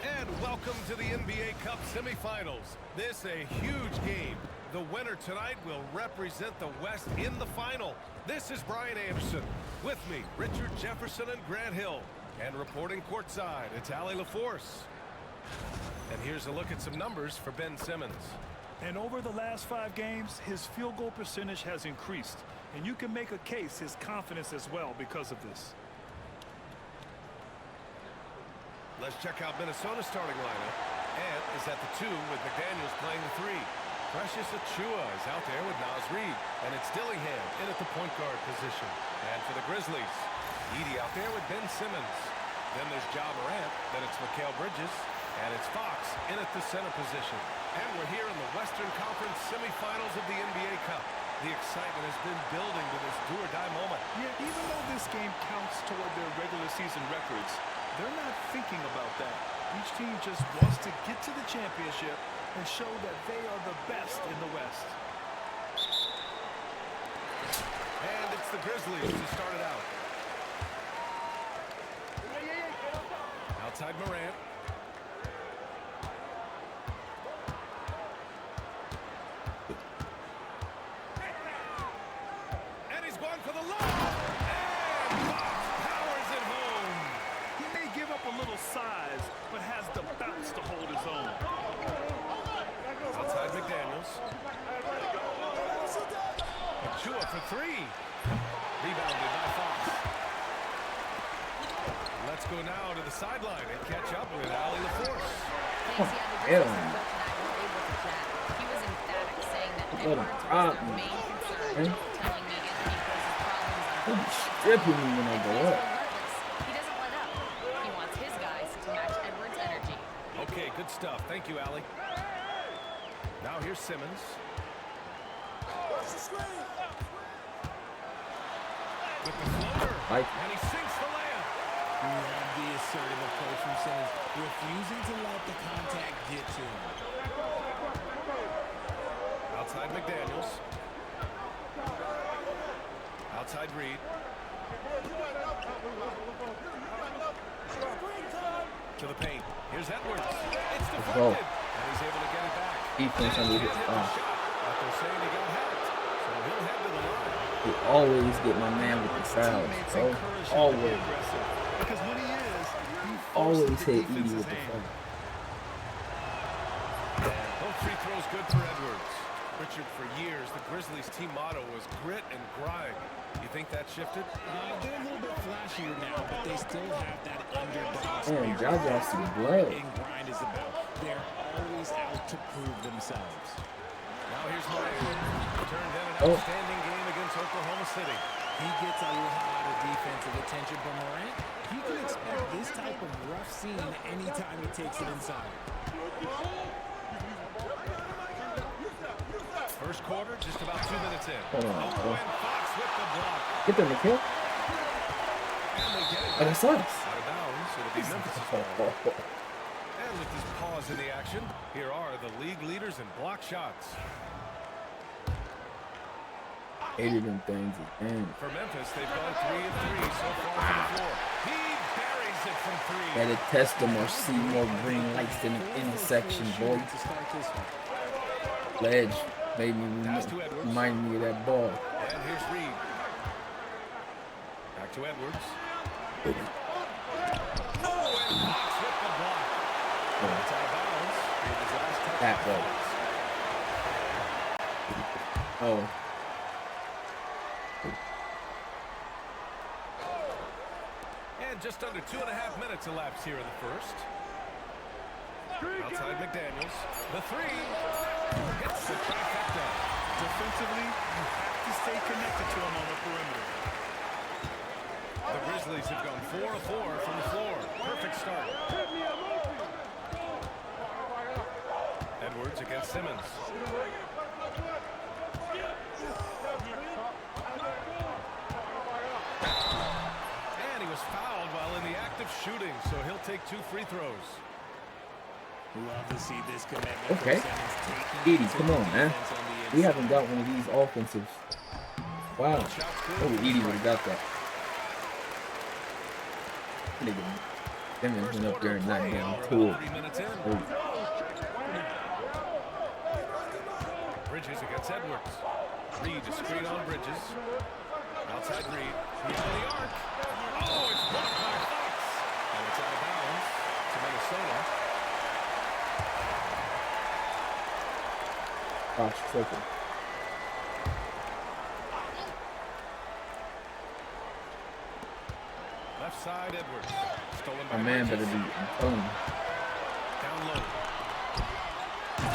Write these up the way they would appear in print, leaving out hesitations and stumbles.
And welcome to the NBA Cup semifinals. This a huge game. The winner tonight will represent the West in the final. This is Brian Anderson. With me, Richard Jefferson and Grant Hill. And reporting courtside, it's Allie LaForce. And here's a look at some numbers for Ben Simmons. And over the last 5 games, his field goal percentage has increased. And you can make a case his confidence as well because of this. Let's check out Minnesota's starting lineup. Ant is at the 2 with McDaniels playing the 3. Precious Achiuwa is out there with Naz Reid. And it's Dillingham in at the point guard position. And for the Grizzlies, Edey out there with Ben Simmons. Then there's Ja Morant. Then it's Mikal Bridges. And it's Fox in at the center position. And we're here in the Western Conference semifinals of the NBA Cup. The excitement has been building to this do-or-die moment. Yeah, even though this game counts toward their regular season records, they're not thinking about that. Each team just wants to get to the championship and show that they are the best in the West. And it's the Grizzlies to start it out. Outside Morant. And he's going for the lob. And Fox powers it home. He may give up a little size, but has the bounce to hold his own. Outside McDaniels. Achiuwa for 3. Rebounded by Fox. Let's go now to the sideline and catch up with Allie LaForce. He was emphatic, saying that Edwards was their main concern, telling me Anthony poses problems on stripping me when I go up. He doesn't let up. He wants his guys to match Edwards' energy. Okay, good stuff. Thank you, Allie. Now here's Simmons. With the floater. And he sinks the layup. You have the assertive approach from Simmons, refusing to let the contact get to him. Outside McDaniels. Outside Reid. To the paint. Here's Edwards. It's deflected. And he's able to get it back. Defense on the But they're saying he got hacked. So he'll head to the line. You always get my man with the fouls, bro. Always. Because when he is, Always hit Edey with the foul. Both free throws good for Edwards. Richard, for years, the Grizzlies' team motto was grit and grind. You think that shifted? They're a little bit flashier now, but they still have that underdog Man, spirit. Ja some blood. And grind is about. They're always out to prove themselves. Now here's Morant. Turned in an outstanding game against Oklahoma City. He gets a lot of defensive attention from Morant. You can expect this type of rough scene anytime he takes it inside. First quarter, just about 2 minutes in. Hold on, bro. And Fox with the block. Get them to kill. And they get it Oh, that's us. out of bounds. It'll be Memphis' ball. And with this pause in the action, here are the league leaders in block shots. Hated them things again. For Memphis, they've gone 3 and 3 so far from the floor. He buries it from 3. Gotta test them or see more green lights in the intersection, boy. To start this one. Ledge made me remind me of that ball. And here's Reid. Back to Edwards. Oh, and Fox with the block. It's out of bounds. With his last touch. That way. Oh. And just under 2.5 minutes elapsed here in the first. Outside McDaniels. The 3. Hits the trifecta. defensively, you have to stay connected to him on the perimeter. The Grizzlies have gone 4 of 4 from the floor. Perfect start. Edwards against Simmons. And he was fouled while in the act of shooting, so he'll take 2 free throws. Love to see this commitment. Okay. Edey, come on, man. We haven't got one of these offensives. Wow. Oh, Edey would have got that. Simmons went up there and knocked down 2 of 3 them. minutes in. Bridges against Edwards. Reed to screen on Bridges. Outside Reed. Behind the arc. Oh, it's blocked by Fox. And it's out of bounds to Minnesota. Fox triple. Left side, Edwards. Stolen by My man Bridges. better be, I'm telling you. Down low. And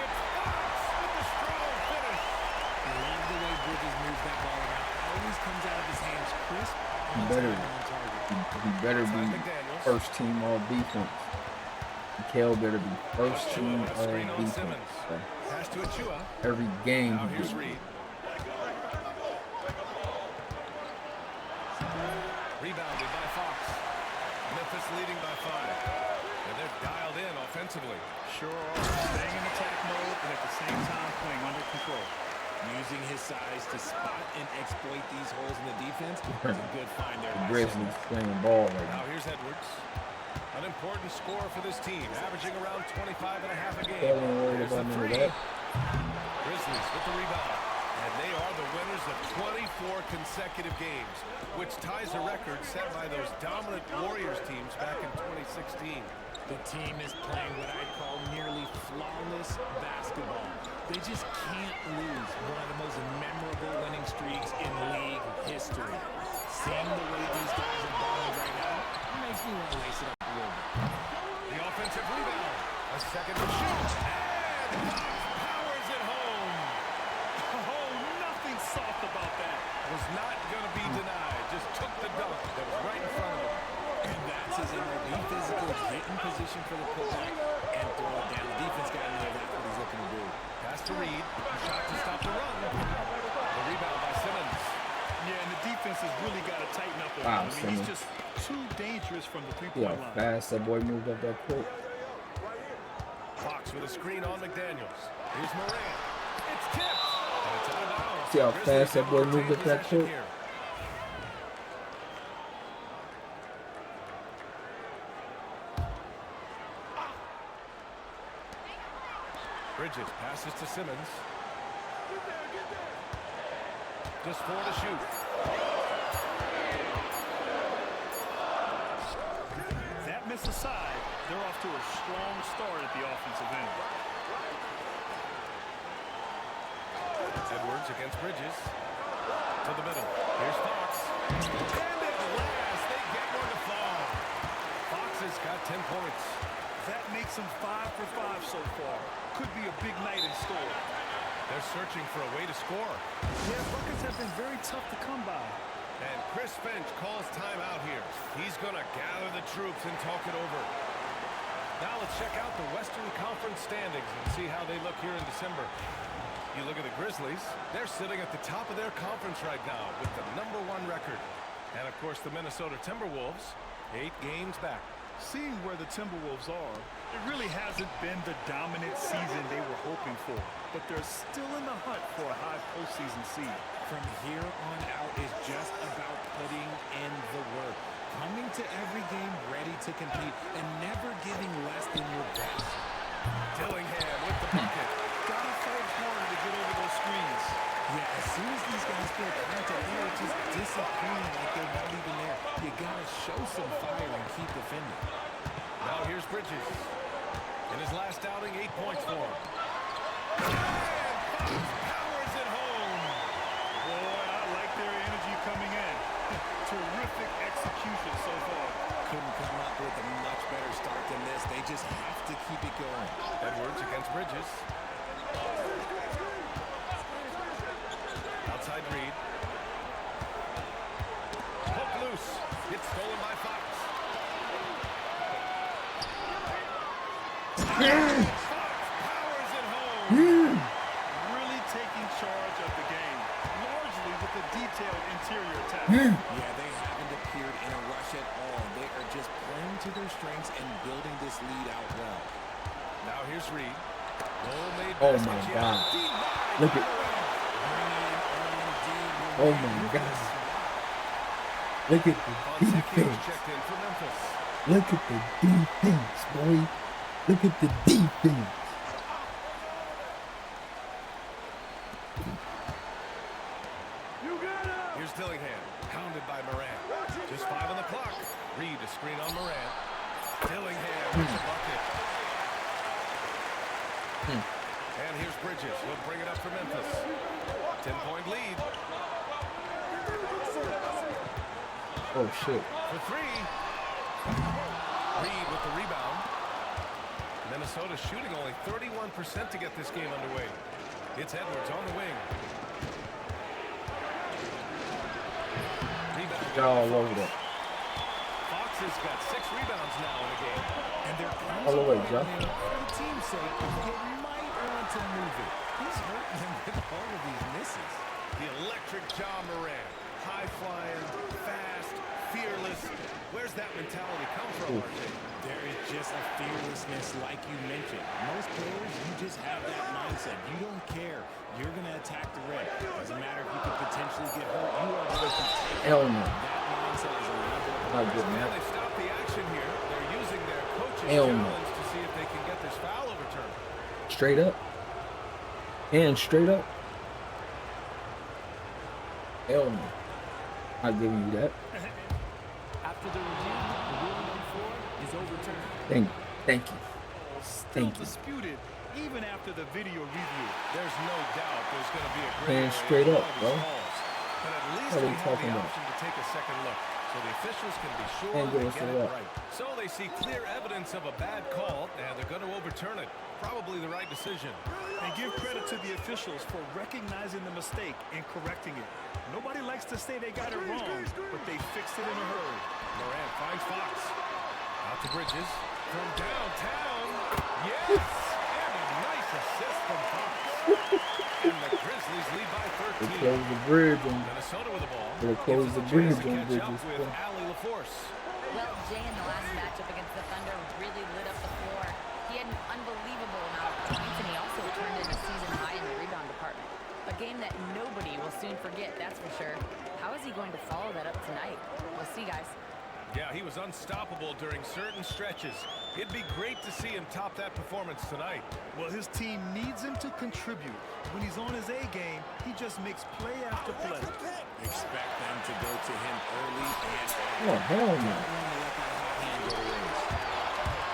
it's Fox with the strong finish. I love the way Bridges moves that ball around. Always comes out of his hands crisp. He On better, time and on target. he better be McDaniels. first team all defense. Kel better be first team all Screen on defense. Simmons. So Pass to Achua. every game Now he here's gets. Reed. Rebounded by Fox. Memphis leading by 5. And they're dialed in offensively. Sure are. Staying in attack mode and at the same time playing under control. Using his size to spot and exploit these holes in the defense. It's a good find there. The by Grizzlies Simmons. playing ball right Now now. here's Edwards. An important score for this team, averaging around 25 and a half a game. They ain't worried There's about the none of three. that. Grizzlies with the rebound. And they are the winners of 24 consecutive games, which ties a record set by those dominant Warriors teams back in 2016. The team is playing what I'd call nearly flawless basketball. They just can't lose one of the most memorable winning streaks in league history. Seeing the way these guys are balling right now makes me want to lace it up a little bit. The offensive rebound. A second to shoot. And Fox powers it home. Oh, nothing soft about that. Was not going to be denied. Just took the dunk that was right in front of him. And that's his MLB physical. Get in position for the putback and throw it down. The defense got to know that's what he's looking to do. Pass to Reed. Shot to stop the run. The rebound by Simmons. Yeah, and the defense has really got to tighten up on Wow, him. I mean, Simmons. he's just too dangerous from the See three-point how line. fast that boy moved up that court. Fox with a screen on McDaniels. Here's Moran. It's tipped. And it's out of bounds. See how Grizzlies fast that boy able to moved take up that possession court? here. Bridges passes to Simmons. Just 4 to shoot. That miss aside, they're off to a strong start at the offensive end. Edwards against Bridges. To the middle. Here's Fox. And at last, they get one to fall. Fox has got 10 points. That makes him 5 for 5 so far. Could be a big night in store. They're searching for a way to score. Yeah, buckets have been very tough to come by. And Chris Finch calls timeout here. He's going to gather the troops and talk it over. Now let's check out the Western Conference standings and see how they look here in December. You look at the Grizzlies, they're sitting at the top of their conference right now with the #1 record. And of course the Minnesota Timberwolves, 8 games back. Seeing where the Timberwolves are, it really hasn't been the dominant season they were hoping for. But they're still in the hunt for a high postseason seed. From here on out is just about putting in the work. Coming to every game ready to compete and never giving less than your best. Dillingham with the bucket. Gotta fight harder to get over those screens. Yeah, as soon as these guys feel contact, they're just disappearing like they're not even there. You gotta show some fire and keep defending. Now here's Bridges. In his last outing, 8 points for him. And Fox powers it home. Boy, I like their energy coming in. Terrific execution so far. Couldn't come up with a much better start than this. They just have to keep it going. Edwards against Bridges. Outside Reed. Hook loose. It's stolen by Fox. Fox powers it home. Really taking charge of the game. Largely with a detailed interior attack. Yeah, they haven't appeared in a rush at all. They are just playing to their strengths and building this lead out well. Now here's Reed. Well-made Oh basket. my She God. denied Look by at- Owen. Oh my God. Look at the Fonseca defense. checked in for Memphis. Look at the defense, boy. Look at the defense. Here's Dillingham, pounded by Morant. Just 5 on the clock. Reed a screen on Morant. Dillingham with the bucket. And here's Bridges. He'll bring it up for Memphis. 10-point lead. Oh, shit. For 3. Reed with the rebound. Minnesota shooting only 31% to get this game underway. It's Edwards on the wing. Rebound. Got all over that. Fox has got 6 rebounds now in the game. And they're All the way, Jeff. for the team's sake, you might want to move it. He's hurting them with all of these misses. The electric John Morant. High-flying, fast, fearless. Where's that mentality come from, RJ? There is just a fearlessness like you mentioned. Most players, you just have that mindset. You don't care. You're going to attack the rim. Doesn't matter if you could potentially get hurt. You are going to take Hell no. that mindset is a level of Not good, Well, man. they stopped the action here. They're using their coach's Hell no. challenge to see if they can get this foul overturned. Straight up. And straight up. Hell no. Not giving you that. After the review, the ruling on 4 is overturned. Thank you. Thank you. Still Thank you. disputed even after the video review. There's no doubt there's going to be a Man, great straight up, bro. But at least What are we you have talking the about? option to take a second look, so the officials can be sure And they give us get a it look. right. So they see clear evidence of a bad call, and they're going to overturn it. Probably the right decision. And give credit to the officials for recognizing the mistake and correcting it. Nobody likes to say they got it wrong, but they fixed it in a hurry. Morant finds Fox. Out to Bridges. From downtown. Yes! And a nice assist from Fox. And the Grizzlies lead by They 13. close the bridge and Minnesota with the ball. they close Gives the us a chance bridge to on catch up Bridges. with Ali LaForce. Well, Jay in the last matchup against the Thunder really lit up the floor. He had an unbelievable amount of points, and he also turned in a season high in the rebound department. A game that nobody will soon forget, that's for sure. How is he going to follow that up tonight? We'll see, guys. Yeah, he was unstoppable during certain stretches. It'd be great to see him top that performance tonight. Well, his team needs him to contribute. When he's on his A game, he just makes play after play. Expect them to go to him early and often. Oh, hell no. Don't want to let that hot hand go to waste.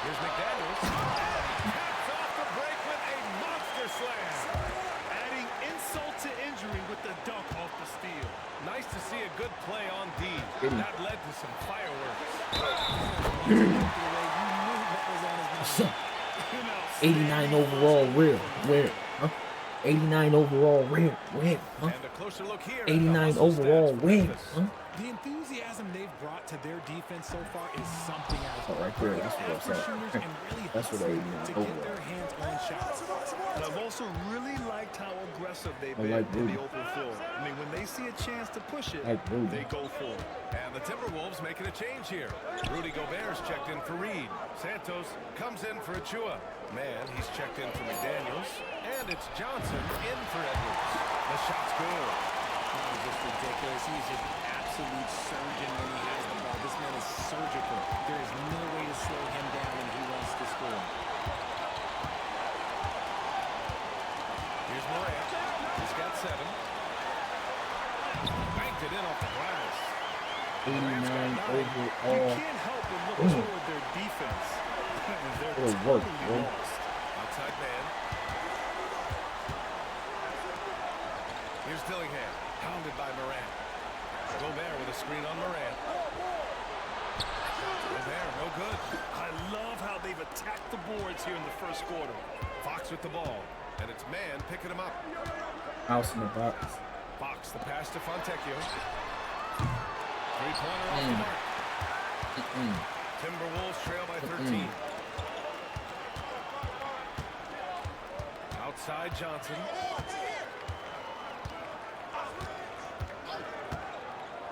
Here's McDaniels. Caps off the break with a monster slam. Adding insult to injury with the dunk off the steal. Nice to see a good play on D. That led to some fireworks. What's up? 89 overall, where? Where? Huh? 89 overall, where? Where? Huh? And a closer look here. at the 89 hustle overall, stats for where? Memphis. Huh? The enthusiasm they've brought to their defense so far is something else. Oh, right there, that's what I Effort said. shooters and really That's what I hustle mean, to overall. get their hands on shots. And I've also really liked how aggressive they've I been like in Rudy. the open floor. I mean, when they see a chance to push it, Like Rudy. they go for it. And the Timberwolves making a change here. Rudy Gobert's checked in for Reed. Santos comes in for Achua. Man, he's checked in for McDaniels. And it's Johnson in for Edwards. The shot's good. That is just ridiculous. He is just an absolute surgeon when he has the ball. This man is surgical. There is no way to slow him down when he wants to score. Here's Morant. He's got 7. Banked it in off the glass. 89 You overall. can't help but look toward their defense. They're It'll work, totally bro. lost. Outside man. Here's Dillingham. Pounded by Morant. Gobert with a screen on Morant. Gobert, no good. I love how they've attacked the boards here in the first quarter. Fox with the ball. And it's man picking him up. House in the box. Fox, the pass to Fontecchio. Three-pointer off the mark. Timberwolves trail by 13. Outside Johnson.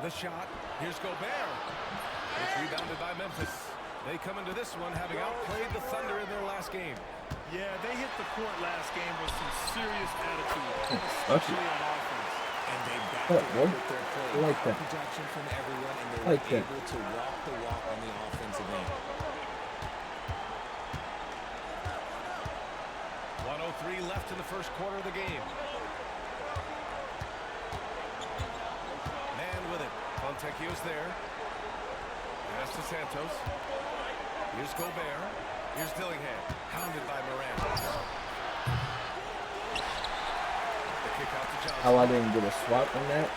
The shot. Here's Gobert. It's rebounded by Memphis. They come into this one having outplayed the Thunder in their last game. Yeah, they hit the court last game with some serious attitude, Lucky. especially on offense. And they backed Oh, it boy. up with their play. I like that. Production from everyone, and they I like were that. able to walk the walk on the offensive end. 1:03 left in the first quarter of the game. Man with it. Fontecchio's there. Pass to Santos. Here's Gobert. Here's Dillingham. Hounded by Moran. The kick out to Johnson. How I didn't get a swat on that?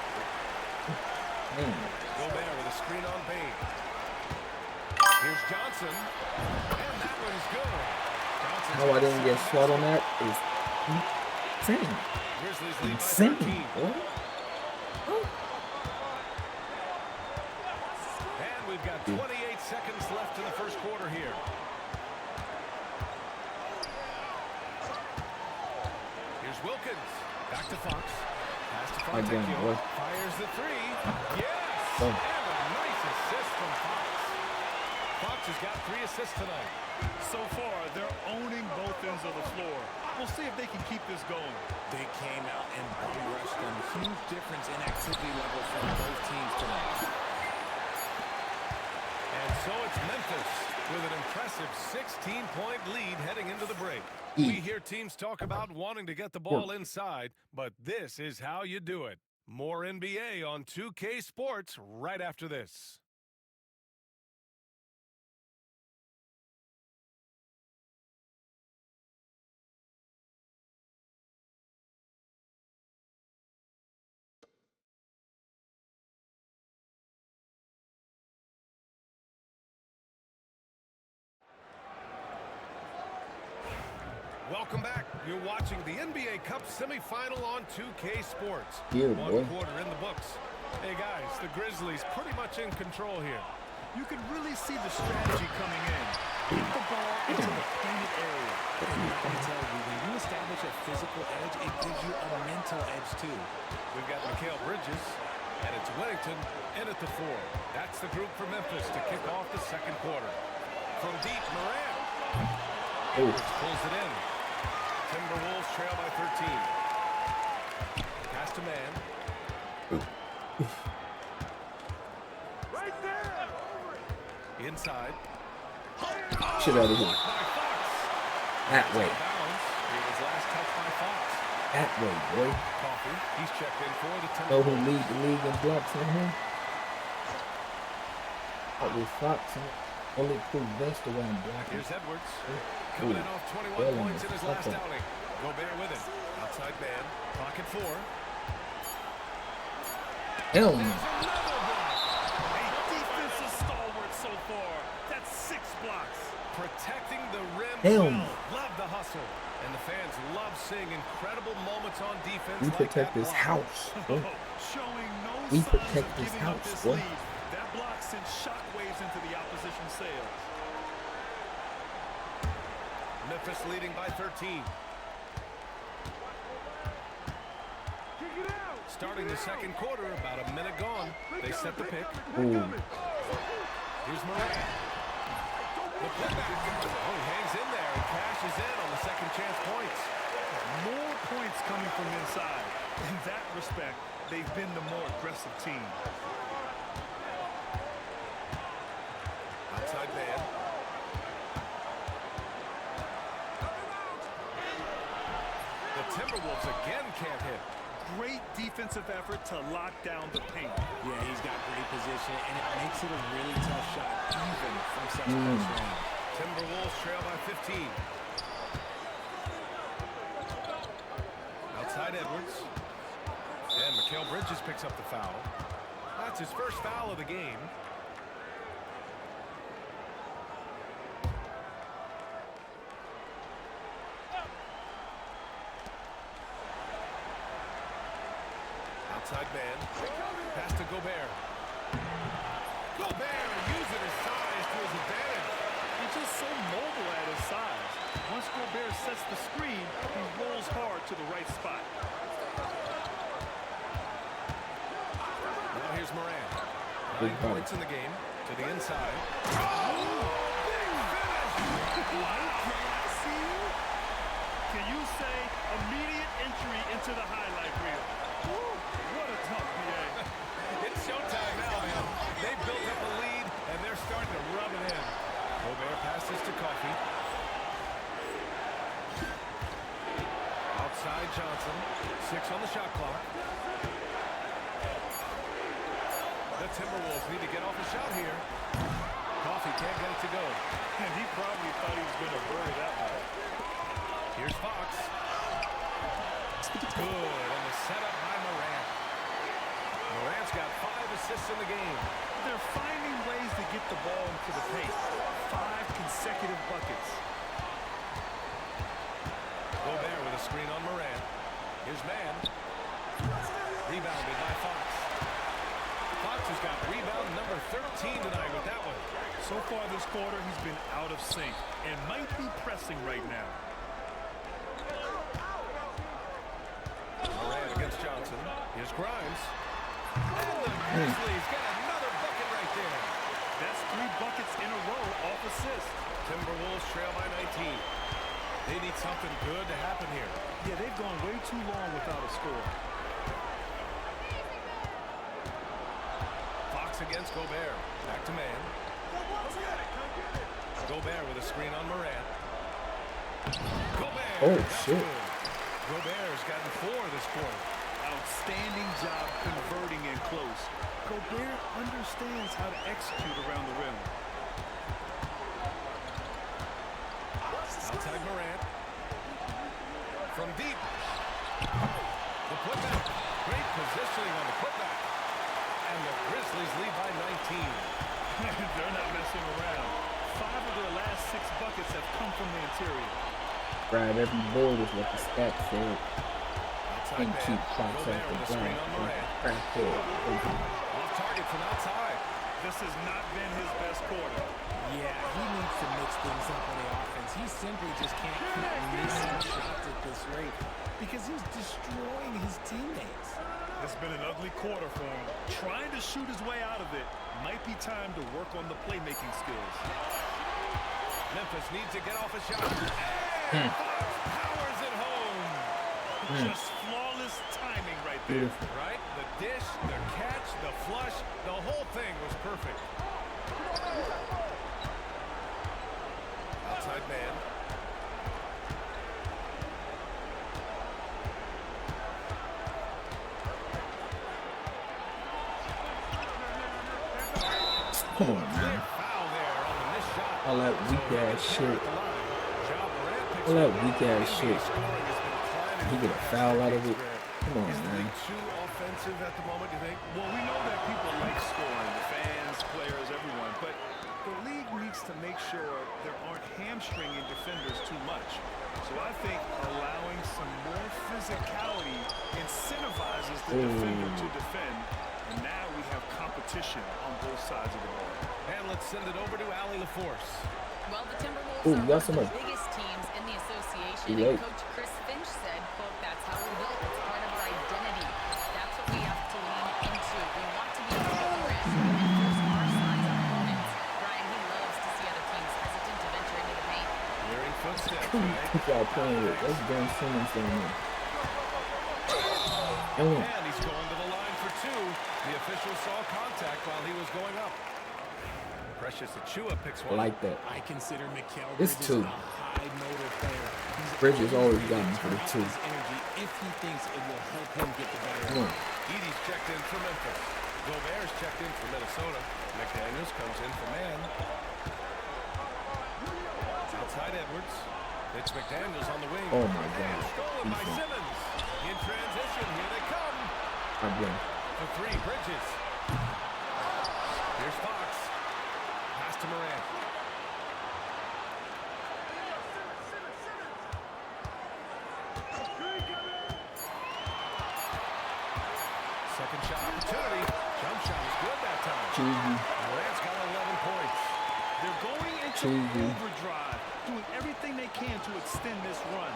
Man. Gobert with a screen on Bain. Here's Johnson. And that one's good. Johnson's How I didn't get a swat on that is insane. Grizzlies lead by Insane, 13. boy. And we've got 28 seconds left in the first quarter here. Here's Wilkins. Back to Fox. Pass to Again, Fontecchio. boy. Fires the three. Yes! Boom. And a nice assist from Fox. Fox has got 3 assists tonight. So far, they're owning both ends of the floor. We'll see if they can keep this going. They came out and bum rushed them. Huge difference in activity level from both teams tonight. And so it's Memphis with an impressive 16-point lead heading into the break. We hear teams talk about wanting to get the ball inside, but this is how you do it. More NBA on 2K Sports right after this. Welcome back. You're watching the NBA Cup semifinal on 2K Sports. Yeah, One boy. quarter in the books. Hey guys, the Grizzlies pretty much in control here. You can really see the strategy coming in. Get the ball into the painted area. I tell you, when you establish a physical edge, it gives you a mental edge too. We've got Mikal Bridges, and it's Whittington in at the 4. That's the group for Memphis to kick off the second quarter. From deep, Moran. Oh. Edwards pulls it in. Timberwolves trail by 13. Pass to Man. Right there! Inside. Shit out of here. Blocked by Fox. That way. Bounds. He was last touched by Fox. That way, boy. Coffee. He's checked in for the Know who Timberwolves. lead the league in blocks in here? That was Fox. Only proved best the way I'm blocking. Here's Edwards. Coming in off 21 Well, points in his last okay. outing. Gobert with it. Outside man. Pocket 4. Hell no. A defensive stalwart so far. That's 6 blocks. Protecting the rim. Hell well. no. Love the hustle. And the fans love seeing incredible moments on defense. We like protect that this block. house. Boy. Showing no We signs protect of this giving up house, this boy. lead. That block sent shockwaves into the opposition sails. Memphis leading by 13. Starting the second quarter, about a minute gone. They set the pick. Ooh. Here's Moran. The putback. Oh, he hangs in there and cashes in on the second chance points. More points coming from inside. In that respect, they've been the more aggressive team. Outside man. The Timberwolves again can't hit. Great defensive effort to lock down the paint. Yeah, he's got great position, and it makes it a really tough shot, even from such close range. Timberwolves trail by 15. Outside Edwards. And Mikal Bridges picks up the foul. That's his first foul of the game. Outside man. Pass to Gobert. Gobert using his size to his advantage. He's just so mobile at his size. Once Gobert sets the screen, he rolls hard to the right spot. Now here's Moran. Big 9 body. points in the game. To the inside. Can you say immediate entry into the highlight reel? What a tough PA. It's showtime now, man. They've built up a lead, and they're starting to rub it in. Gobert passes to Coffee. Outside Johnson. 6 on the shot clock. The Timberwolves need to get off a shot here. Coffee can't get it to go. And he probably thought he was going to bury that one. Here's Fox. Good, and the setup by Morant. Morant's got 5 assists in the game. They're finding ways to get the ball into the paint. 5 consecutive buckets. Gobert with a screen on Morant. Here's Man. Rebounded by Fox. Fox has got rebound number 13 tonight with that one. So far this quarter, he's been out of sync and might be pressing right now. Morant against Johnson. Here's Grimes. And the Grizzlies get another bucket right there. That's 3 buckets in a row off assist. Timberwolves trail by 19. They need something good to happen here. Yeah, they've gone way too long without a score. Fox against Gobert. Back to Man. Gobert with a screen on Morant. Gobert. Oh, That's shit. good. Gobert's gotten 4 this quarter. Outstanding job converting in close. Gobert understands how to execute around the rim. Outside Morant. From deep. The putback. Great positioning on the putback. And the Grizzlies lead by 19. They're not messing around. 5 of their last 6 buckets have come from the interior. Grab every board is what the stats said. Outside And man. keep shots Gobert off the with a screen on ground. Morant. Crackhead. Off target from outside. This has not been his best quarter. Yeah, he needs to mix things up on the offense. He simply just can't keep missing shots at this rate because he's destroying his teammates. It's been an ugly quarter for him. Trying to shoot his way out of it. Might be time to work on the playmaking skills. Memphis needs to get off a shot. And Fox powers it home. Just flawless timing right there. Beautiful. Right? The dish, the catch, the flush, the whole thing was perfect. Outside man. Come on, man. Foul there on the missed shot. All that weak ass shit. All that weak ass shit. He get a foul out of it. Come on, Is the man. league too offensive at the moment, you think? Well, we know that people like scoring, the fans, players, everyone, but the league needs to make sure there aren't hamstringing defenders too much. So I think allowing some more physicality incentivizes the defender to defend, and now we have competition on both sides of the ball. And let's send it over to Allie LaForce. Well, the Timberwolves Ooh, are got one some of of- the biggest teams in the association. Too And late. Coach Chris Finch said, quote, that's how we're built. It's part of our identity. That's what we have to lean into. We want to be progress and force our size opponents. Brian, he loves to see other teams hesitant to venture into the paint. Hearing footsteps. What y'all playing with? That's Ben Simmons down there. And one. And he's going to the line for 2. The official saw contact while he was going up. Precious Achua picks I one. like that. I consider Mikal It's Bridges 2. a high motor player. He's Bridges always only got him for the turn up 2. his energy if he thinks it will help him get the better. Come on. Edie's checked in for Memphis. Gobert's checked in for Minnesota. McDaniels comes in for Man. Outside Edwards. It's McDaniels on the wing. Oh my And God. stolen by Defense. Simmons. In transition, here they come. I blame. For 3, Bridges. Here's Fox. Pass to Morant. Second shot opportunity. Jump shot was good that time. Cheesy. Morant's got 11 points. They're going into Cheesy. overdrive, doing everything they can to extend this run.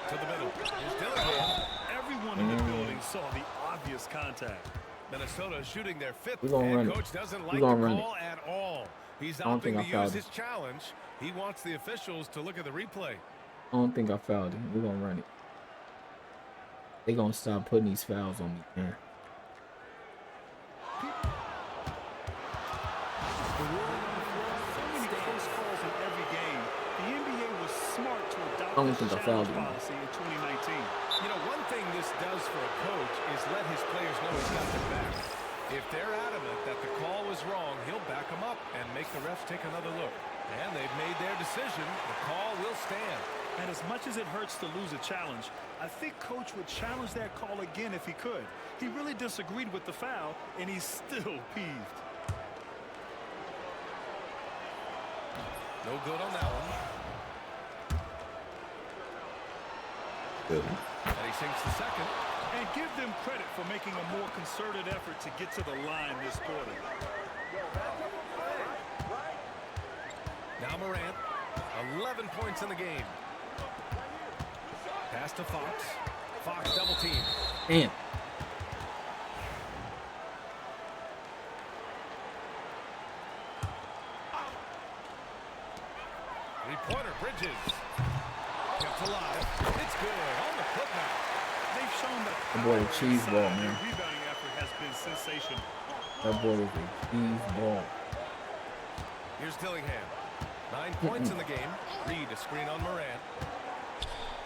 To the middle. Here's Dillingham. Everyone in the building saw the obvious contact. Minnesota shooting their 5th. We gonna and run it. coach doesn't We like the gonna run call at all. He's don't think opting I to fouled use it. his challenge. He wants the officials to look at the replay. I don't think I fouled him. We're gonna run it. They gonna stop putting these fouls on me, man. I don't think I fouled him. You know, one thing this does for a coach is let his players know he's got their back. If they're adamant that the call was wrong, he'll back them up and make the refs take another look. And they've made their decision. The call will stand. And as much as it hurts to lose a challenge, I think Coach would challenge that call again if he could. He really disagreed with the foul, and he's still peeved. No good on that one. Good. And he sinks the second. And give them credit for making a more concerted effort to get to the line this quarter. Now Morant, 11 points in the game. Pass to Fox. Fox double team. Damn. Three-pointer, Bridges. Kept alive. It's good. On the putback. They've shown that That boy a cheese ball, man. their rebounding effort has been sensational. That boy is a cheese ball. Here's Dillingham. 9 points in the game. Reed a screen on Morant.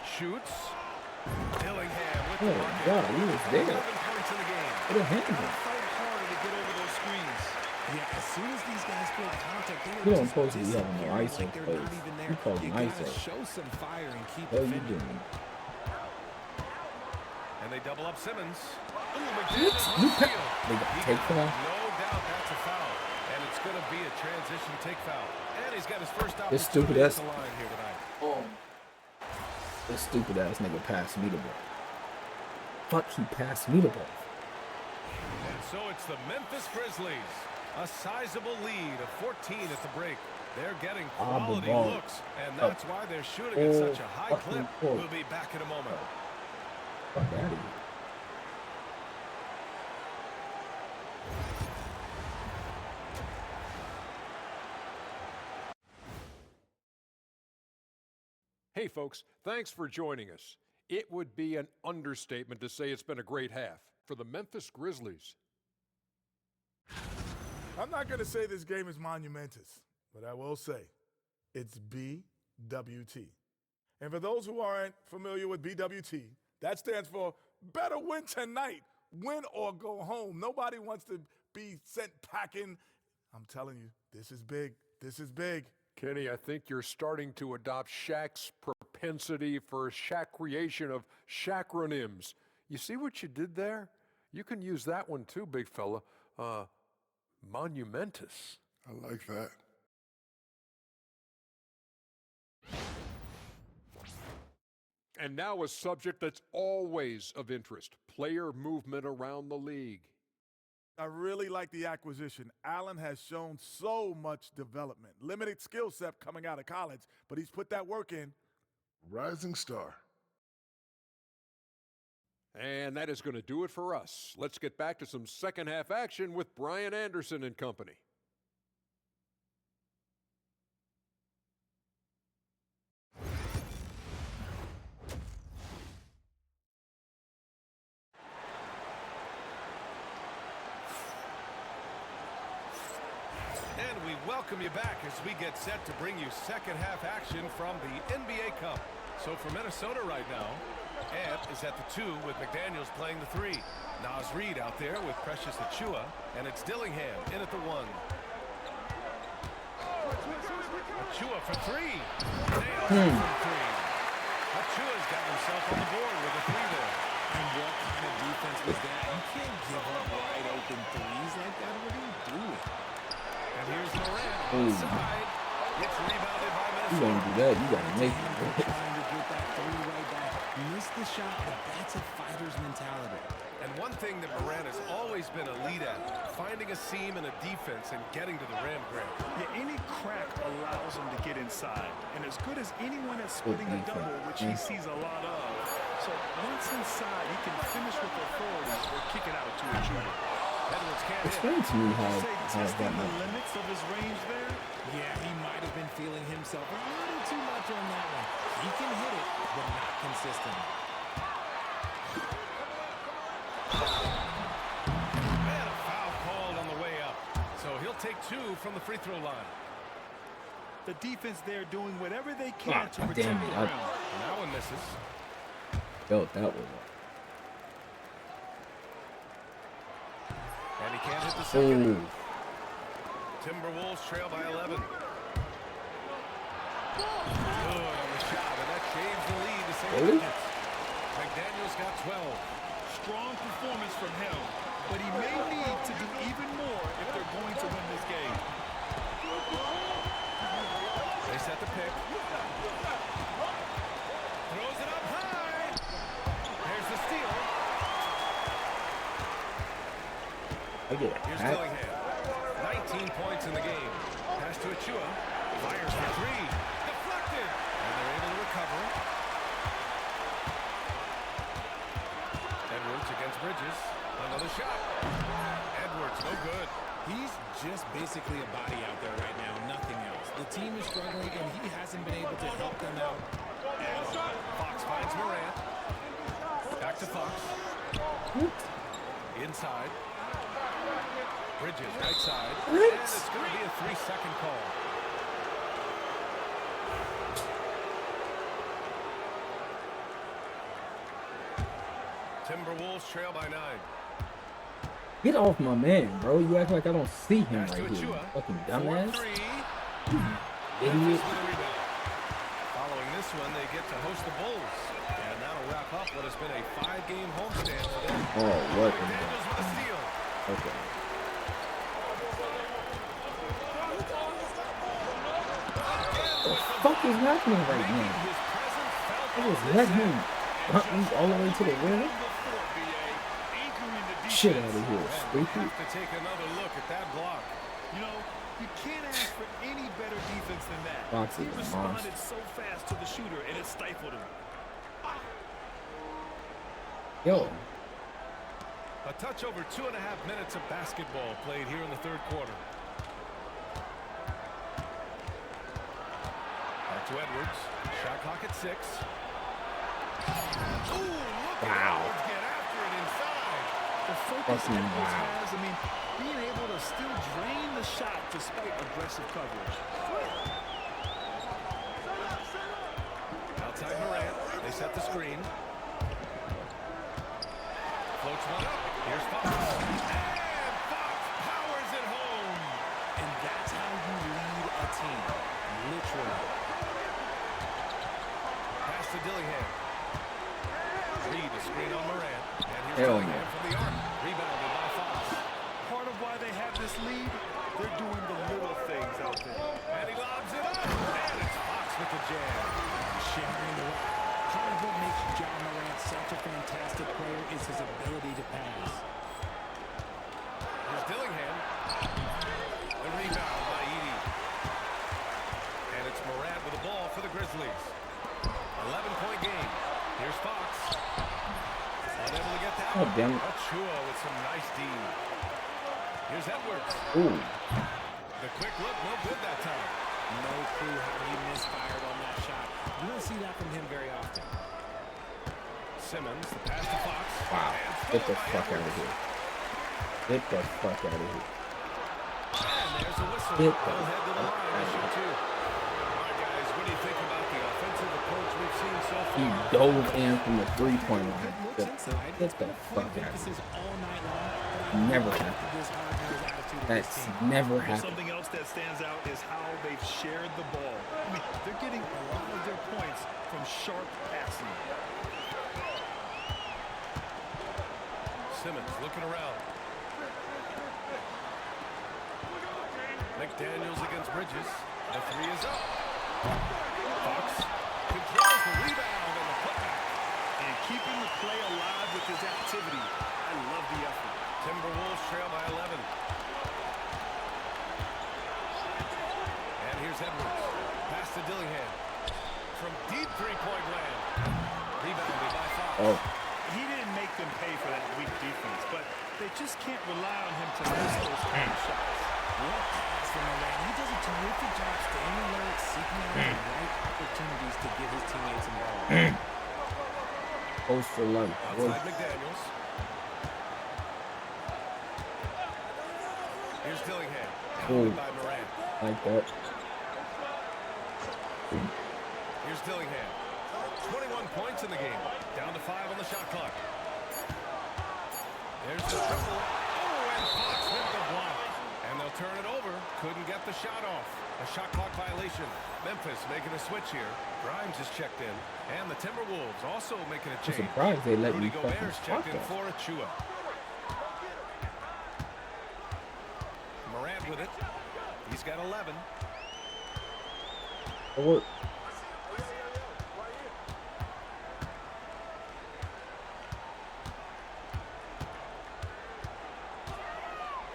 Shoots. Dillingham with the Oh bucket. God, he was there. 11 points in the game. What a hand. Fight harder to get over those screens. Yeah, as soon as these guys feel contact, they You are don't just supposed to be having no disappearing ISO like they're plays. not even there. You call You them gotta ISO. show some fire and keep What are you defending. doing? And they double up Simmons. Ooh, You McDaniels pa- on steal. They got He take got foul? no doubt that's a foul. And it's going to be a transition take foul. And he's got his first This stupid opportunity at ass. the line here tonight. Oh. This stupid ass nigga passed me the ball. Fuck, he passed me the ball. And so it's the Memphis Grizzlies. A sizable lead of 14 at the break. They're getting quality ball. looks, and that's why they're shooting at such a high fucking clip. court. We'll be back in a moment. Fuck out of here. Hey folks, thanks for joining us. It would be an understatement to say it's been a great half for the Memphis Grizzlies. I'm not going to say this game is monumentous, but I will say it's BWT. And for those who aren't familiar with BWT, that stands for better win tonight, win or go home. Nobody wants to be sent packing. I'm telling you, this is big. This is big. Kenny, I think you're starting to adopt Shaq's propensity for Shaq creation of Shaqronyms. You see what you did there? You can use that one too, big fella. Monumentous. I like that. And now a subject that's always of interest, player movement around the league. I really like the acquisition. Allen has shown so much development. Limited skill set coming out of college, but he's put that work in. Rising star. And that is going to do it for us. Let's get back to some second half action with Brian Anderson and company. And we welcome you back as we get set to bring you second half action from the NBA Cup. So for Minnesota right now, Ant is at the 2 with McDaniels playing the 3. Nas Reed out there with Precious Achiuwa, and it's Dillingham in at the 1. Achiuwa for 3. Nails it from 3. Achiuwa's got himself on the board with a 3 there. And what kind of defense was that? You can't give up wide open threes like that. What are you doing? And here's Morant Ooh. inside. It's rebounded by You Minnesota. gonna do that, you gotta make it. Trying to get that three right back. Missed the shot, but that's a fighter's mentality. And one thing that Morant has always been elite at, finding a seam in a defense and getting to the rim, Grant. Yeah, any crack allows him to get inside. And as good as anyone at splitting a defense. double, which he sees a lot of. So once inside, he can finish with authority or kick it out to a shooter. Edwards can't hit. Explain to me how Say that testing the much. limits of his range there. Yeah, he might have been feeling himself a little too much on that one. He can hit it, but not consistently. 2 from the free throw line. The defense there doing whatever they can to damn protect it. the rim. That one misses. Yo, that was And he can't hit the second. Ooh. Timberwolves trail by 11. Good on the shot, and that changed the lead to single digits. McDaniels got 12. Strong performance from him, but he may need to do even more if they're going to win this game. They set the pick. Throws it up high. There's the steal. I get it. Here's Dillingham. 19 points in the game. Pass to Achua. Fires for 3. Deflected. And they're able to recover. Edwards against Bridges. Another shot. Edwards, no good. He's just basically a body out there right now, nothing else. The team is struggling, and he hasn't been able to help them out at all. Fox finds Morant. Back to Fox. Inside. Bridges, right side. And it's going to be a 3-second call. Timberwolves trail by 9. Get off my man, bro. You act like I don't see him Pass to right here. Achua. Fucking dumbass. 4-3. Idiot. Memphis with a rebound. Following this one, they get to host the Bulls. And that'll wrap up what has been a 5-game homestand for them. Oh, what? McDaniels with a steal. Okay. What the fuck is happening right now? His presence felt I just let him hunt me all the way to the rim. Shit out of here, stupid. Have to take another look at that block. You know, you can't ask for any better defense than that. Fox He is a responded monster. so fast to the shooter, and it stifled him. Yo, A touch over 2.5 minutes of basketball played here in the third quarter. Back to Edwards. Shot clock at 6. Ooh, look at Edwards get after it inside. The focus Fucking Edwards wow. has, I mean, being able to still drain the shot despite aggressive coverage. Outside Morant. They set the screen. Floats one up. Here's Fox. And Fox powers it home. And that's how you lead a team, literally. Pass to Dillingham. Reed, a screen on Morant. And here's Hell Dillingham no. from the arc. Rebounded by Fox. Part of why they have this lead, they're doing the little things out there. And he lobs it up. And it's Fox with the jam. Sharing the rock. Part of what makes John Morant such a fantastic player is his ability to pass. Here's Dillingham. The rebound by Edey. And it's Morant with the ball for the Grizzlies. 11-point game. Here's Fox. Unable to get that Oh, one. damn it. Achua with some nice D. Here's Edwards. ooh. The quick look, no good that time. No clue how he misfired on that shot. You don't see that from him very often. Simmons, the pass to Fox. Wow. And Get the stolen by fuck out of Edwards. here. Get the fuck out of here. And there's a whistle. Get They'll the head to the fuck line out to of shoot two. All right, guys, what do you think about the offensive approach we've seen so He far? dove in from the three-point line. Good looks inside. Get the fuck out of Emphasis here. all night long. Never This happened. hard-nosed attitude of this That's team. never Well, happened. something else that stands out is how they've shared the ball. I mean, they're getting a lot of their points from sharp passing. Simmons looking around. McDaniels against Bridges. The three is up. Fox controls the rebound and the putback. And keeping the play alive with his activity. I love the effort. Timberwolves trail by 11. And here's Edwards. Pass to Dillingham. From deep three-point land. Rebounded by Fox. Oh, He didn't make them pay for that weak defense, but they just can't rely on him to miss those kind of shots. What pass from Morant. He does a terrific job staying alert, seeking out the right opportunities to give his teammates involved. post for life. Outside McDaniels. Here's Dillingham. Pounded by Moran. Like that. Here's Dillingham. 21 points in the game. Down to 5 on the shot clock. There's the triple. Oh, and Fox with the block. And they'll turn it over. Couldn't get the shot off. A shot clock violation. Memphis making a switch here. Grimes is checked in. And the Timberwolves also making a I'm change. surprised they let Rudy me fucking Gobert's talk checked in that. for Achua. Morant with it. He's got 11. Or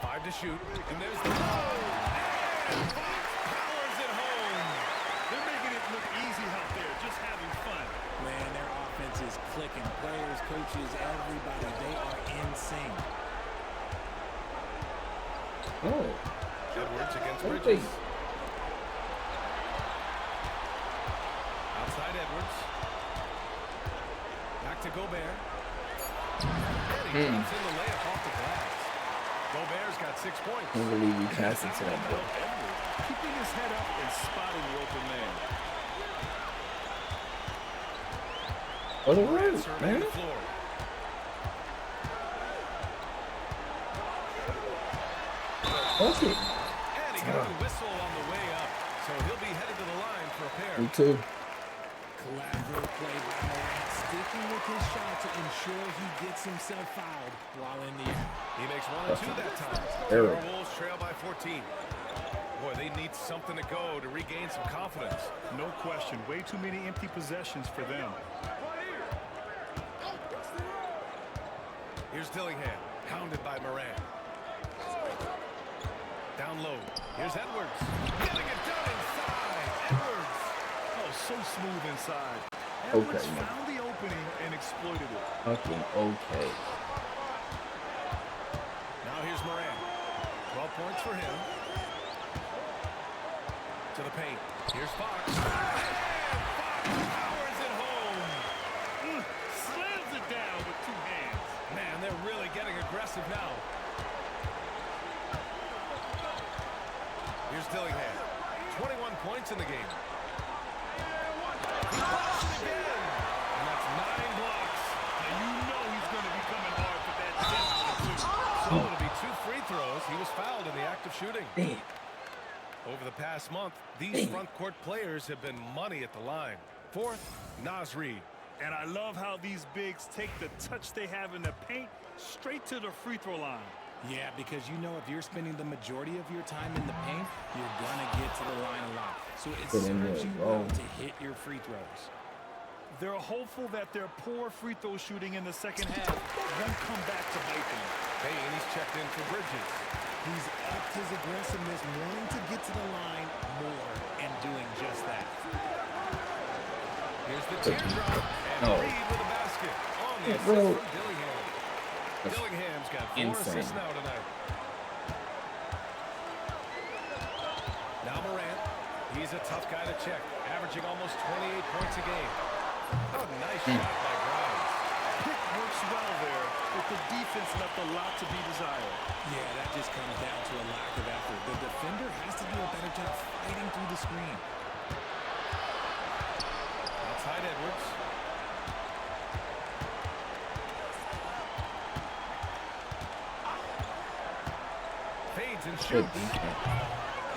5 to shoot. And there's the ball. And Fox powers it home. They're making it look easy out there, just having fun. Man, their offense is clicking. Players, coaches, everybody, they are in sync. oh, Edwards against okay. Bridges. Outside Edwards. Back to Gobert. And he drops in the layup off the glass. Gobert's got 6 points. Can't believe we passed it to that boy. Edwards keeping his head up and spotting the open man. What a Morant run, surveying man. the floor. Okay. And he got a whistle on the way up. So he'll be headed to the line for a pair. Me too. Collaborative play by Morant, sticking with his shot to ensure he gets himself fouled while in the air. He makes 1 and 2 that time. Error. Timberwolves trail by 14. Boy, they need something to go to regain some confidence. No question, way too many empty possessions for them. Here's Dillingham, hounded by Moran. Down low. Here's Edwards. Getting it done inside. Edwards. Oh, so smooth inside. Okay, Edwards man. found the opening and exploited it. Fucking okay. Now here's Moran. 12 points for him. To the paint. Here's Fox. And Fox powers it home. Slams it down with 2 hands. Man, they're really getting aggressive now. Here's Dillingham. 21 points in the game. He blocks it again. And that's 9 blocks. Now you know he's going to be coming hard for that distance. So it'll be 2 free throws. He was fouled in the act of shooting. Damn. Over the past month, these front court players have been money at the line. 4th, Naz Reid. And I love how these bigs take the touch they have in the paint straight to the free throw line. Yeah, because you know if you're spending the majority of your time in the paint, you're going to get to the line a lot. So it Put in serves there, you bro. well to hit your free throws. They're hopeful that their poor free throw shooting in the second half won't come back to bite them. Payne, he's checked in for Bridges. He's upped his aggressiveness, wanting to get to the line more and doing just that. Here's the teardrop. And Oh. Reid with a basket. On the Yeah, assist bro. from Dillingham. That's Dillingham's got 4 insane. assists now tonight. Now Morant. He's a tough guy to check, averaging almost 28 points a game. Oh, nice shot by Grimes. Pick works well there, but the defense left a lot to be desired. Yeah, that just comes down to a lack of effort. The defender has to do a better job fighting through the screen. Outside Edwards. Fades and Good shoots. defense.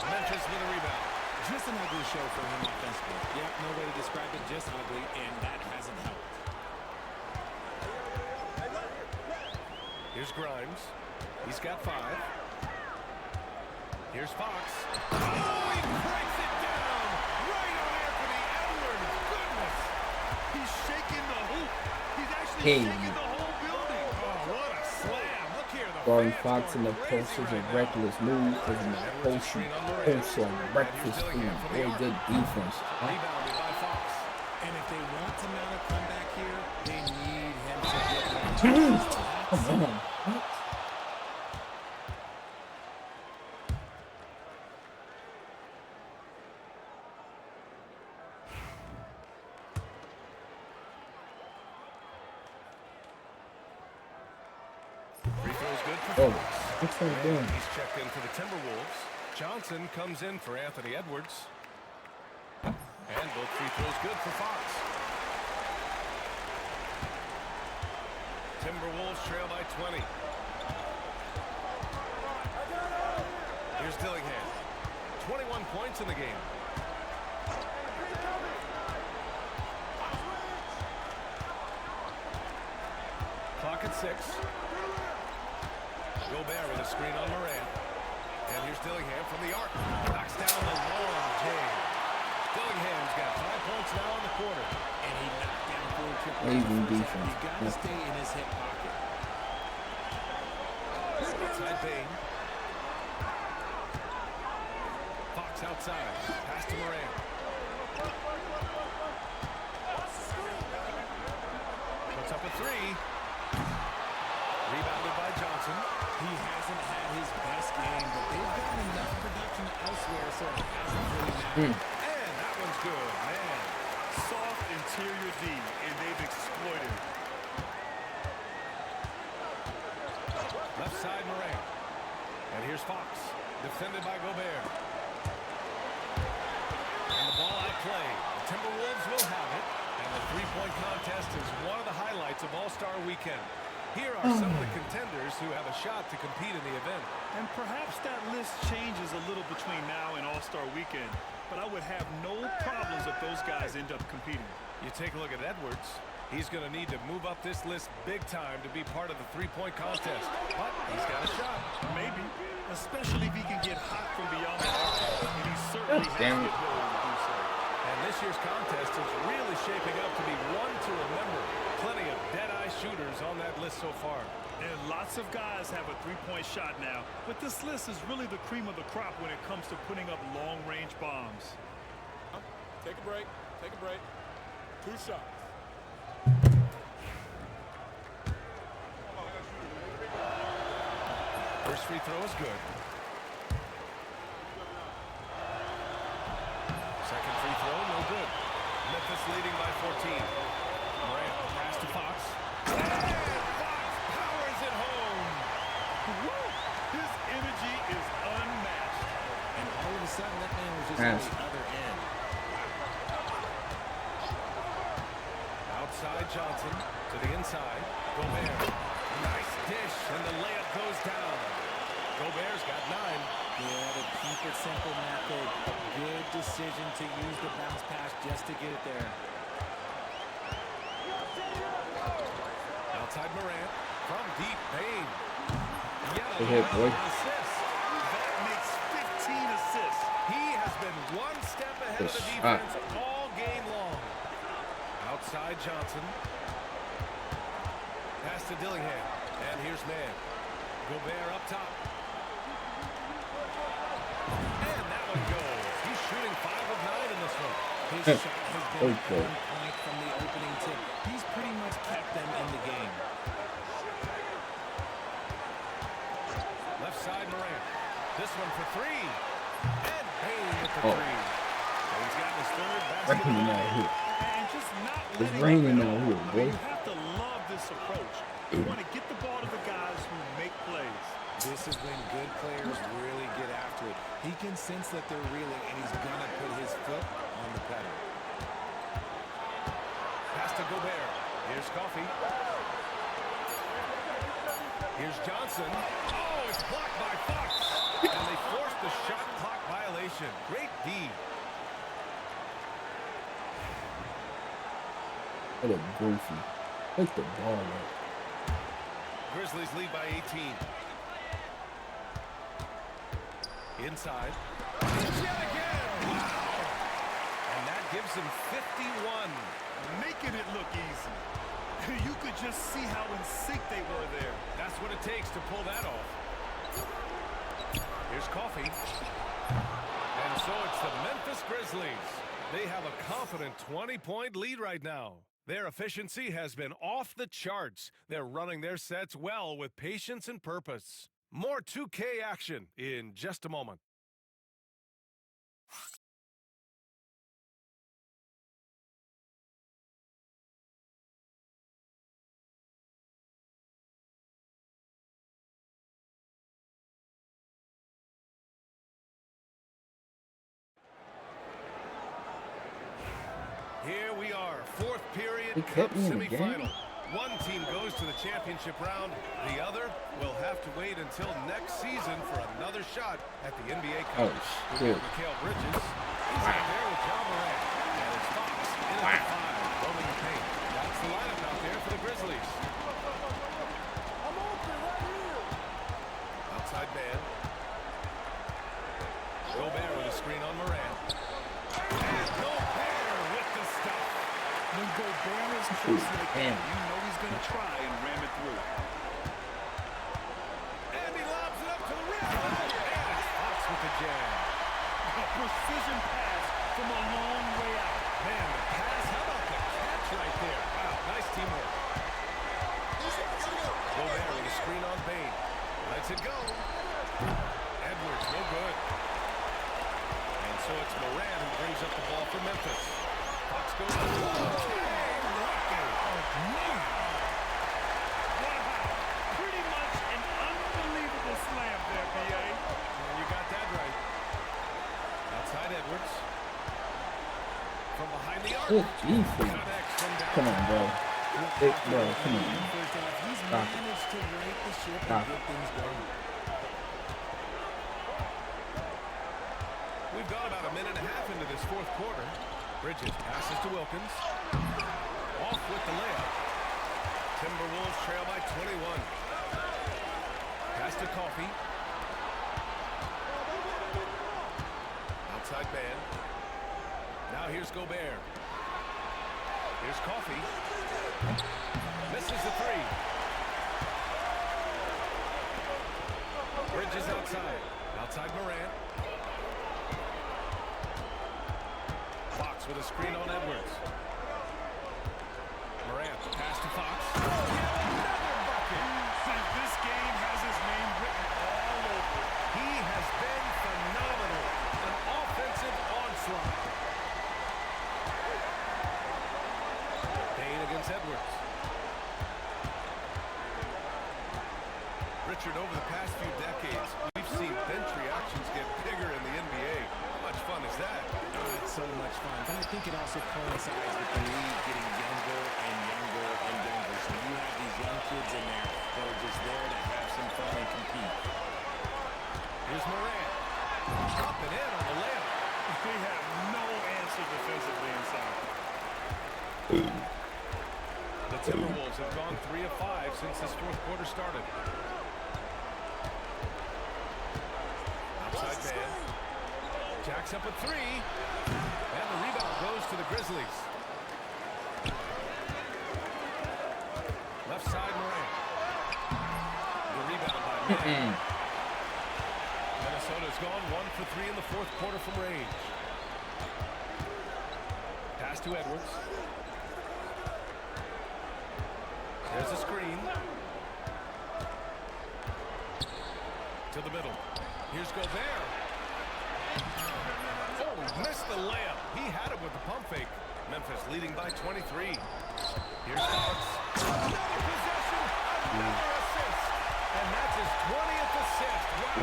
Memphis with a rebound. Just an ugly show for him offensively. Yep, no way to describe it, just ugly, and that hasn't helped. Here's Grimes. He's got 5. Here's Fox. Oh, he breaks it down. Right on Anthony Edwards. Goodness. He's shaking the hoop. He's actually Hey. shaking the whole building. Oh, what a slam. Look here. The Guarding fans Fox in the going post crazy is a right now. reckless move because in the post you post on breakfast food. Very good defense. Rebounded by Fox. And if they want to mount a comeback here, they need him to get Come on. What? Free throw's good for Oh, Fox. what's that And doing? he's checked in for the Timberwolves. Johnson comes in for Anthony Edwards. And both free throws good for Fox. Timberwolves trail by 20. Here's Dillingham. 21 points in the game. Clock at 6. Gobert with a screen on Morant. And here's Dillingham from the arc. Knocks down the long jam. Dillingham's got 5 points now in the quarter. And he knocked down 4 triples. Amazing defense. You got to stay in his hip pocket. Outside Bane. Fox outside. Pass to Morant. Puts up a 3. Rebounded by Johnson. He hasn't had his best game, but they've gotten enough production elsewhere, so it hasn't really mattered. And that one's good, man. Soft interior D, and they've exploited it. Left side Morant. And here's Fox. Defended by Gobert. And the ball out play. The Timberwolves will have it. And the three-point contest is one of the highlights of All-Star Weekend. Here are some of the contenders who have a shot to compete in the event. And perhaps that list changes a little between now and All-Star Weekend, but I would have no problems if those guys end up competing. You take a look at Edwards. He's going to need to move up this list big time to be part of the three-point contest. But he's got a shot. Maybe, especially if he can get hot from beyond the arc. And he certainly has the ability to do so. And this year's contest is really shaping up to be one to remember. Plenty of dead-eye shooters on that list so far. And lots of guys have a three-point shot now. But this list is really the cream of the crop when it comes to putting up long-range bombs. Take a break. Take a break. 2 shots. First free throw is good. Second free throw, no good. Memphis leading by 14. Morant, pass to Fox. And Fox powers it home. Woo! His energy is unmatched. And all of a sudden, that man was just on the other end. Outside Johnson to the inside. Gobert. Nice dish, and the layup goes down. Gobert's got 9. Yeah, the keep it simple method. Good decision to use the bounce pass just to get it there. Outside Morant from deep Bane. Go ahead, boy. Assist. That makes 15 assists. He has been one step ahead of the defense all game long. Outside Johnson. Pass to Dillingham. And here's Mann. Gobert up top. And that one goes. He's shooting 5 of 9 in this one. His shot has been on point from the opening tip. He's pretty much kept them in the game. Left side Morant. This one for 3. And Bane with the 3. Bane's got his third basket. And just not It's letting raining it out go. here, boy. You have to love this approach. You want to get the ball to the guys who make plays. This is when good players really get after it. He can sense that they're reeling, and he's going to put his foot on the pedal. Pass to Gobert. Here's Coffee. Here's Johnson. Oh, it's blocked by Fox. And they forced the shot clock violation. Great D. What a goofy. Take the ball up. Grizzlies lead by 18. Inside. Yet again. Wow. And that gives him 51. Making it look easy. You could just see how in sync they were there. That's what it takes to pull that off. Here's Coffee. And so it's the Memphis Grizzlies. They have a confident 20-point lead right now. Their efficiency has been off the charts. They're running their sets well with patience and purpose. More 2K action in just a moment. Here we are, fourth period, They cup kept me in the semifinal. game? One team goes to the championship round. The other will have to wait until next season for another shot at the NBA Cup. Oh, shit. Mikal Bridges, he's out there with John Morant. And it's Fox in at the 5, rolling the paint. That's the lineup out there for the Grizzlies. Outside man. Gobert with a screen on Morant. And Gobert with the stuff. When Gobert is close like that, Damn. you know he's going to try and ram it through. And he lobs it up to the rim. And it's Fox with the jam. A precision pass from a long way out. Man, the pass, how about the catch right there? Wow, nice teamwork. Gobert with a screen on Bane. Lets it go. Edwards, no good. And so it's Morant who brings up the ball for Memphis. Fox goes to the wall. Pretty much an unbelievable slam there, B.A. You got that right. Outside Edwards. From behind the arc. Oh, Jesus. Connects from down. Come on, bro. Hey, bro, come on. He's Stop it. managed to right the ship Stop and get things going. We've got about a minute and a half into this fourth quarter. Bridges passes to Wilkins. Off with the layup. Timberwolves trail by 21. Pass to Coffee. Outside man. Now here's Gobert. Here's Coffee. Misses the three. Bridges outside. Outside Morant. Fox with a screen on Edwards. Morant, the pass to Fox. Since this game has his name written all over it. He has been phenomenal. An offensive onslaught. Payne against Edwards. Richard, over the past few decades, we've seen bench reactions get bigger in the NBA. How much fun is that? It's so much fun. And I think it also coincides with the league getting younger and younger and younger. So you have these young kids in there that are just there to have some fun and compete. Here's Morant. Up and in on the layup. They have no answer defensively inside. The Timberwolves have gone 3 of 5 since this fourth quarter started. Outside man. Jacks up a 3. And the rebound goes to the Grizzlies. Left side Morant. The rebound by Morant. Minnesota's gone 1 for 3 in the fourth quarter from range. Pass to Edwards. There's a screen. To the middle. Here's Gobert. Oh, missed the layup. He had it with the pump fake. Memphis leading by 23. Here's Fox. Another possession. Another assist. And that's his 20th assist. Wow.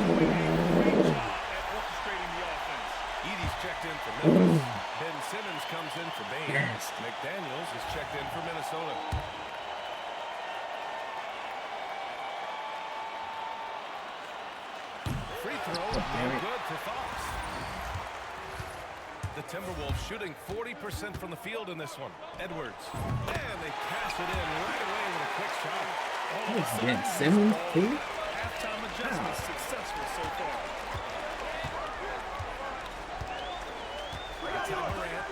Doing a great job at orchestrating the offense. Edie's checked in for Memphis. Ben Simmons comes in for Bane. Yes. McDaniels is checked in for Minnesota. Free throw, no good for Fox. The Timberwolves shooting 40% from the field in this one. Edwards. And they cash it in right away with a quick shot. What is Ben Simmons, too? Halftime adjustment successful so far. Outside Morant.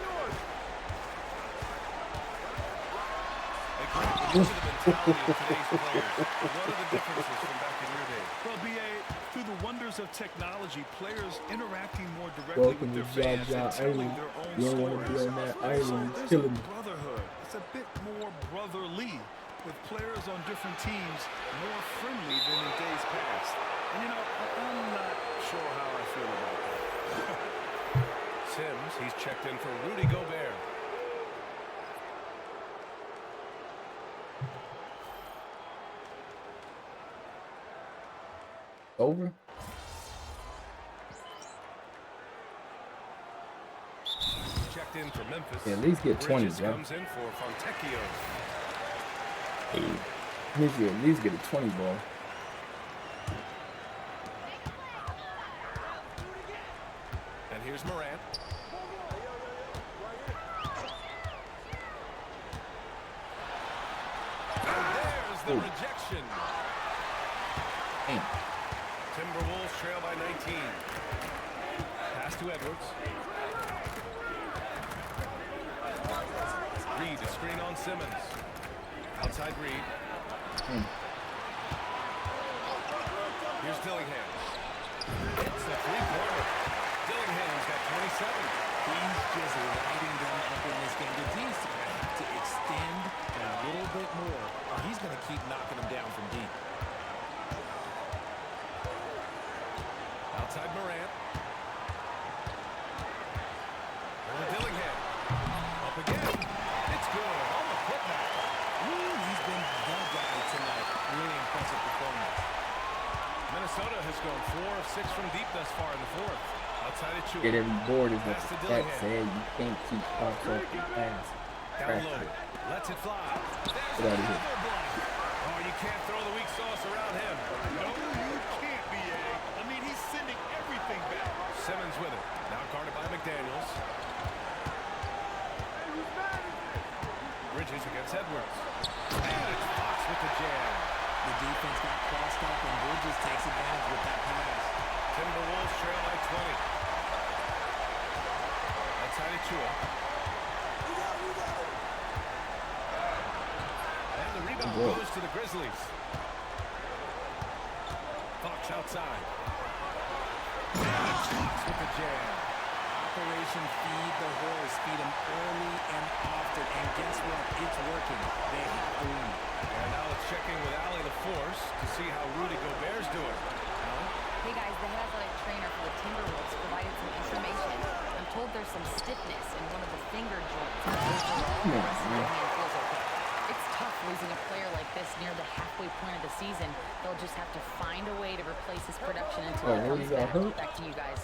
A great mentality of today's players. What are the differences from back in your day? Well, B.A., through the wonders of technology, players interacting more directly Welcome with to their fans Jaja and telling Island. their own You don't stories. want to be on that island There's killing. a brotherhood. It's a bit more brotherly, with players on different teams more friendly than in days past. And, you know, I'm not sure how I feel about that. Sims, he's checked in for Rudy Gobert. Over? Checked in for Memphis. Yeah, at least get 20, Bridges bro. comes in for Fontecchio. At least get a 20 ball. And here's Morant. And there's the rejection. Damn. Timberwolves trail by 19. Pass to Edwards. Reed, a screen on Simmons. Outside Reed. Here's Dillingham. Hits the three-pointer. Dillingham's got 27. He's just lighting them up in this game. The team's going to have to extend a little bit more, or he's going to keep knocking them down from deep. Outside Morant. Over Dillingham. Up again. It's good. On the putback. Ooh, he's been the guy tonight. Really impressive performance. Minnesota has gone 4 of 6 from deep thus far in the fourth. Outside of Chua. Get every board is what Pass to the stat Dillingham. said. You can't keep pops off the pass. Down low. Lets it fly. There's Get out of here. another block. Oh, you can't throw the weak sauce around him. No, you can't, B.A. I mean, he's sending everything back. Simmons with it. Now guarded by McDaniels. Bridges against Edwards. And it's Fox with the jam. The defense got crossed up, and Bridges takes advantage with that pass. Timberwolves trail by 20. Outside of Chua. And the rebound goes to the Grizzlies. Fox outside. And it's Fox with the jam. Operation Feed the Horse. Feed him early and often. And guess what? It's working. They have the lead. And now let's check in with Allie LaForce to see how Rudy Gobert's doing. Allie? Hey guys, the head athletic trainer for the Timberwolves provided some information. I'm told there's some stiffness in one of the finger joints. But overall, the rest of the hand feels okay. It's tough losing a player like this near the halfway point of the season. They'll just have to find a way to replace his production until he comes back. Back to you guys.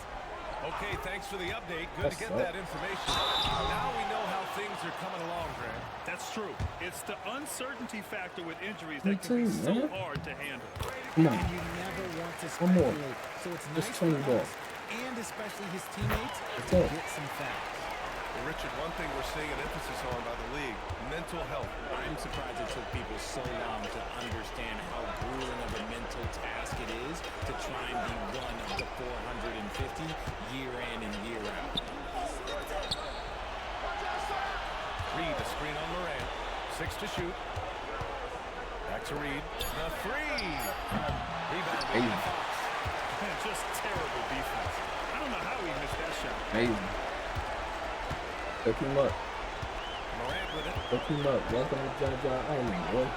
Okay, thanks for the update. Good to get that information. Now we know how things are coming along, Grant. That's true. It's the uncertainty factor with injuries that can be so hard to handle. Come on. And you never want to One more. speculate. So it's Just nice 20 for ball. us, and especially his teammates, Let's to go. get some facts. Well, Richard, one thing we're seeing an emphasis on by the league, mental health. I'm surprised it took people so long to understand how grueling of a mental task it is to try and be one of the 450 year in and year out. Reed, the screen on Morant. 6 to shoot. Back to Reed. The three. Rebound by Fox. Man, just terrible defense. I don't know how he missed that shot. Amazing. Hook him up. Morant with it. Hook him up. Welcome to Jaja Island, boy.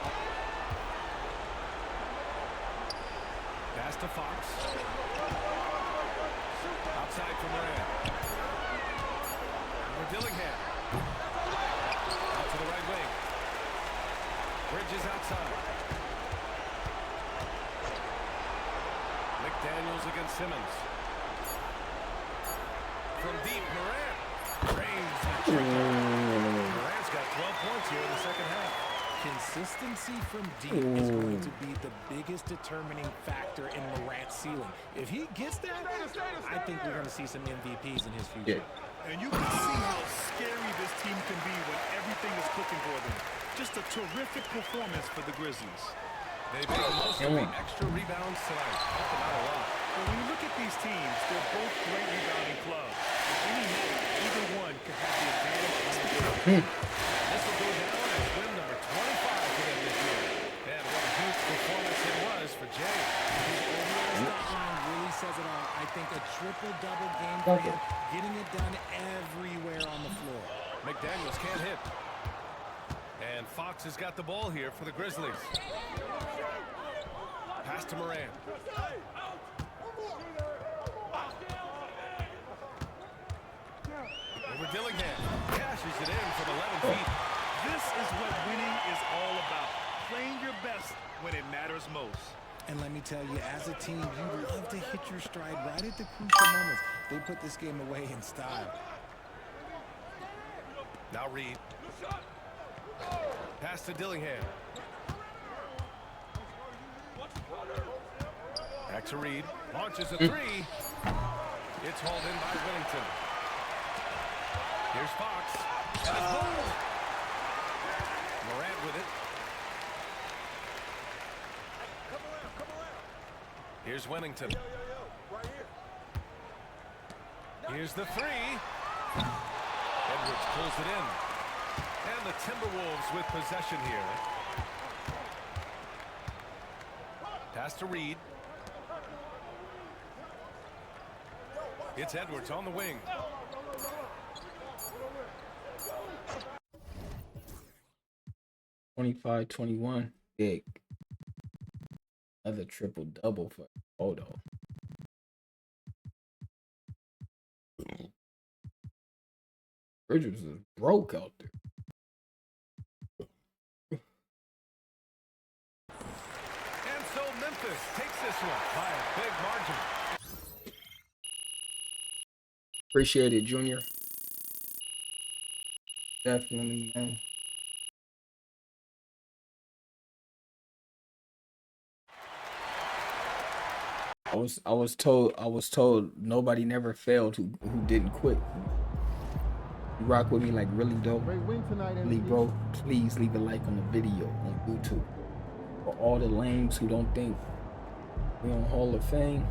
Pass to Fox. Outside for Morant. For Dillingham. Out to the right wing. Bridges outside. McDaniels against Simmons. From deep, Morant. Drains the trigger. Morant's got 12 points here in the second half. Consistency from deep is going to be the biggest determining factor in Morant's ceiling. If he gets that, I think we're going to see some MVPs in his future. Yeah. And you can see how scary this team can be when everything is clicking for them. Just a terrific performance for the Grizzlies. They made most of the extra rebounds tonight. Helped them out a lot. But when you look at these teams, they're both great rebounding clubs. In any night, either one could have the advantage on the game. This will go down as win number 25 for them this year. And what a huge performance it was for Jay. His overall stat line really says it all. I think a triple-double game for him, getting it done everywhere on the floor. McDaniels can't hit. And Fox has got the ball here for the Grizzlies. Pass to Morant. Over Dillingham. Cashes it in from 11 feet. This is what winning is all about. Playing your best when it matters most. And let me tell you, as a team, you love to hit your stride right at the crucial moments. They put this game away in style. Now Reed. Pass to Dillingham. Back to Reed. Launches a three. It's hauled in by Whittington. Here's Fox. And it's goal. Morant with it. Here's Whittington. Here's the three. Edwards pulls it in. And the Timberwolves with possession here. Pass to Reed. It's Edwards on the wing. $25-21. Big. Another triple-double for Odo. Bridges is broke out there. And so Memphis takes this one by a big margin. Appreciate it, Junior. Definitely, man. I was told nobody never failed who didn't quit. You rock with me like really dope. Really, bro, please leave a like on the video on YouTube. For all the lames who don't think we on Hall of Fame,